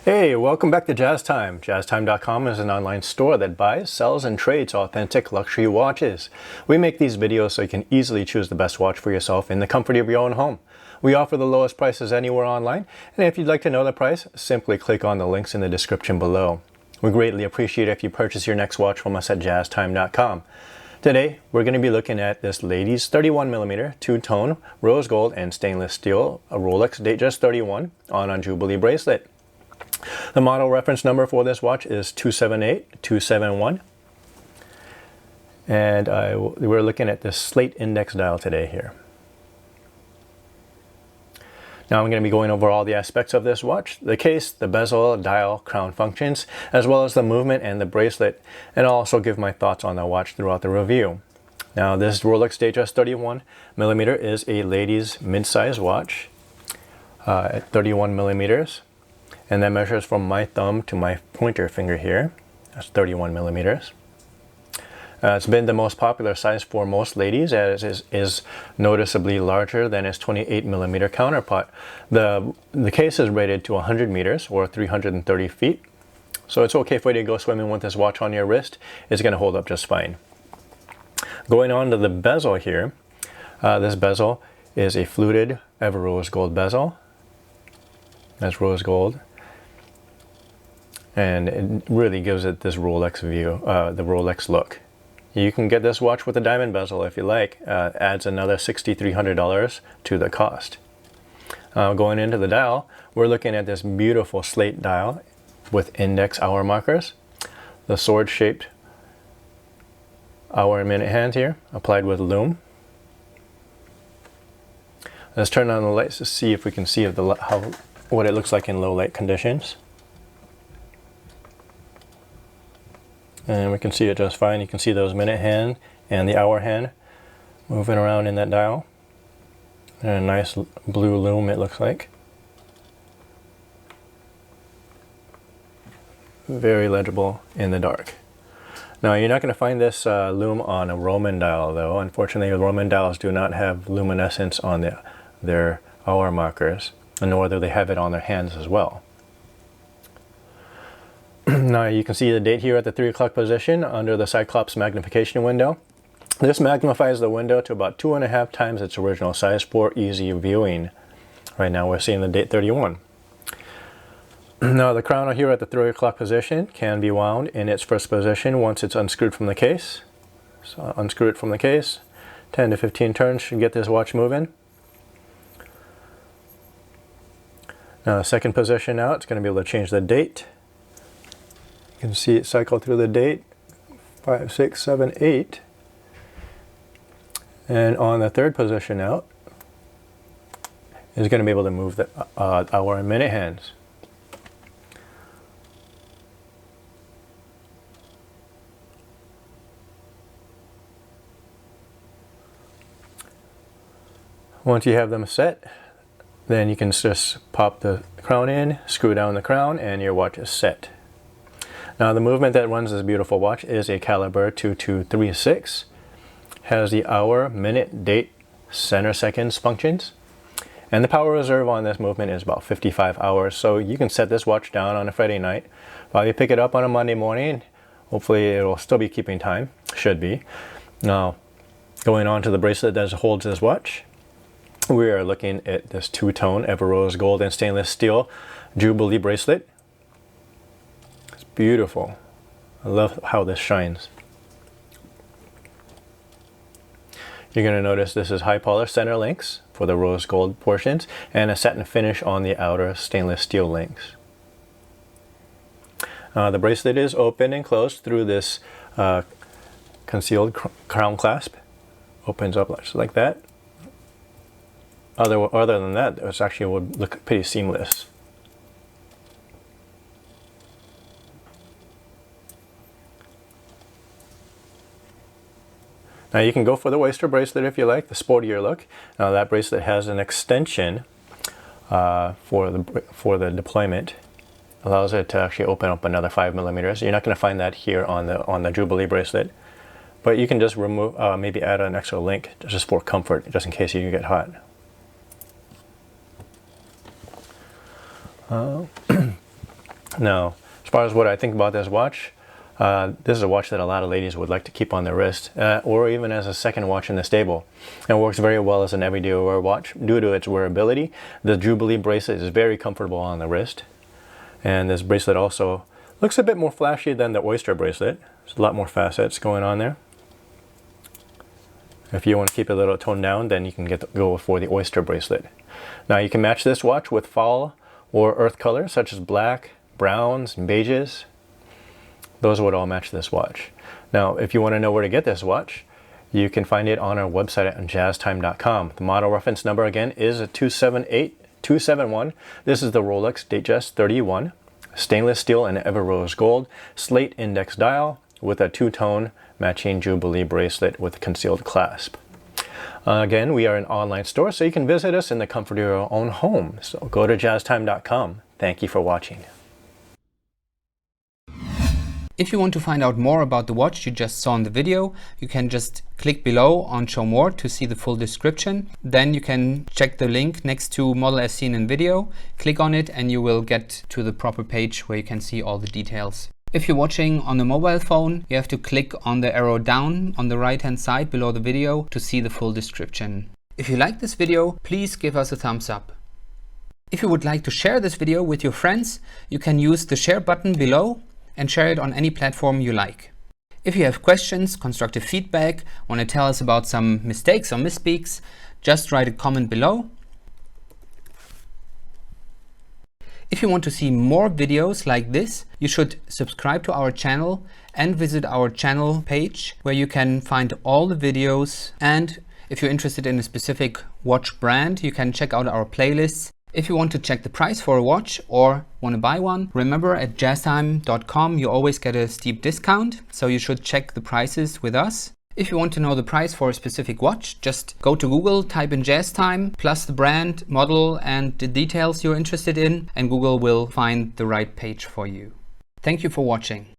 Hey, welcome back to Jazz Time. JazzTime.com is an online store that buys, sells, and trades authentic luxury watches. We make these videos so you can easily choose the best watch for yourself in the comfort of your own home. We offer the lowest prices anywhere online, and if you'd like to know the price, simply click on the links in the description below. We greatly appreciate it if you purchase your next watch from us at JazzTime.com. Today, we're going to be looking at this ladies 31mm two-tone rose gold and stainless steel, a Rolex Datejust 31 on Jubilee bracelet. The model reference number for this watch is 278271. And we're looking at this Slate Index Dial today here. Now I'm going to be going over all the aspects of this watch, the case, the bezel, dial, crown functions, as well as the movement and the bracelet, and I'll also give my thoughts on the watch throughout the review. Now this Rolex Datejust 31mm is a ladies mid-size watch at 31mm. And that measures from my thumb to my pointer finger here. That's 31mm. It's been the most popular size for most ladies, as it is noticeably larger than its 28mm counterpart. The case is rated to 100 meters or 330 feet. So it's okay for you to go swimming with this watch on your wrist. It's going to hold up just fine. Going on to the bezel here. This bezel is a fluted ever rose gold bezel. That's rose gold. And it really gives it this Rolex view, the Rolex look. You can get this watch with a diamond bezel if you like. Adds another $6,300 to the cost. Going into the dial, we're looking at this beautiful slate dial with index hour markers. The sword-shaped hour and minute hand here, applied with lume. Let's turn on the lights to see if we can see what it looks like in low light conditions. And we can see it just fine. You can see those minute hand and the hour hand moving around in that dial. And a nice blue lume it looks like. Very legible in the dark. Now you're not going to find this lume on a Roman dial though. Unfortunately, Roman dials do not have luminescence on their hour markers, nor do they have it on their hands as well. Now you can see the date here at the 3 o'clock position under the Cyclops magnification window. This magnifies the window to about 2.5 times its original size for easy viewing. Right now we're seeing the date 31. Now the crown here at the 3 o'clock position can be wound in its first position once it's unscrewed from the case. So unscrew it from the case. 10 to 15 turns should get this watch moving. Now the second position out, it's going to be able to change the date. You can see it cycle through the date, 5, 6, 7, 8. And on the third position out, is going to be able to move the hour and minute hands. Once you have them set, then you can just pop the crown in, screw down the crown, and your watch is set. Now the movement that runs this beautiful watch is a caliber 2236. Has the hour, minute, date, center seconds functions. And the power reserve on this movement is about 55 hours. So you can set this watch down on a Friday night. While you pick it up on a Monday morning, hopefully it will still be keeping time. Should be. Now, going on to the bracelet that holds this watch. We are looking at this two-tone ever rose gold and stainless steel Jubilee bracelet. Beautiful. I love how this shines. You're going to notice this is high polished center links for the rose gold portions and a satin finish on the outer stainless steel links. The bracelet is open and closed through this concealed crown clasp. Opens up just like that. Other than that, it actually would look pretty seamless. Now you can go for the oyster bracelet if you like, the sportier look. Now that bracelet has an extension for the deployment. Allows it to actually open up another 5mm. You're not going to find that here on the Jubilee bracelet, but you can just remove, maybe add an extra link just for comfort, just in case you get hot. Now, as far as what I think about this watch, this is a watch that a lot of ladies would like to keep on their wrist, or even as a second watch in the stable. And it works very well as an everyday wear watch due to its wearability. The Jubilee bracelet is very comfortable on the wrist. And this bracelet also looks a bit more flashy than the Oyster bracelet. There's a lot more facets going on there. If you want to keep it a little toned down, then you can go for the Oyster bracelet. Now you can match this watch with fall or earth colors such as black, browns, and beiges. Those would all match this watch. Now, if you want to know where to get this watch, you can find it on our website at jazztime.com. The model reference number again is 278271. This is the Rolex Datejust 31, stainless steel and ever rose gold, Slate Index Dial with a two-tone matching Jubilee bracelet with concealed clasp. Again, we are an online store, so you can visit us in the comfort of your own home. So go to jazztime.com. Thank you for watching. If you want to find out more about the watch you just saw in the video, you can just click below on Show More to see the full description. Then you can check the link next to Model as seen in video, click on it, and you will get to the proper page where you can see all the details. If you're watching on a mobile phone, you have to click on the arrow down on the right hand side below the video to see the full description. If you like this video, please give us a thumbs up. If you would like to share this video with your friends, you can use the share button below and share it on any platform you like. If you have questions, constructive feedback, want to tell us about some mistakes or misspeaks, just write a comment below. If you want to see more videos like this, you should subscribe to our channel and visit our channel page where you can find all the videos. And if you're interested in a specific watch brand, you can check out our playlists. If you want to check the price for a watch or want to buy one, remember at jazztime.com you always get a steep discount, so you should check the prices with us. If you want to know the price for a specific watch, just go to Google, type in JazzTime, plus the brand, model, and the details you're interested in, and Google will find the right page for you. Thank you for watching.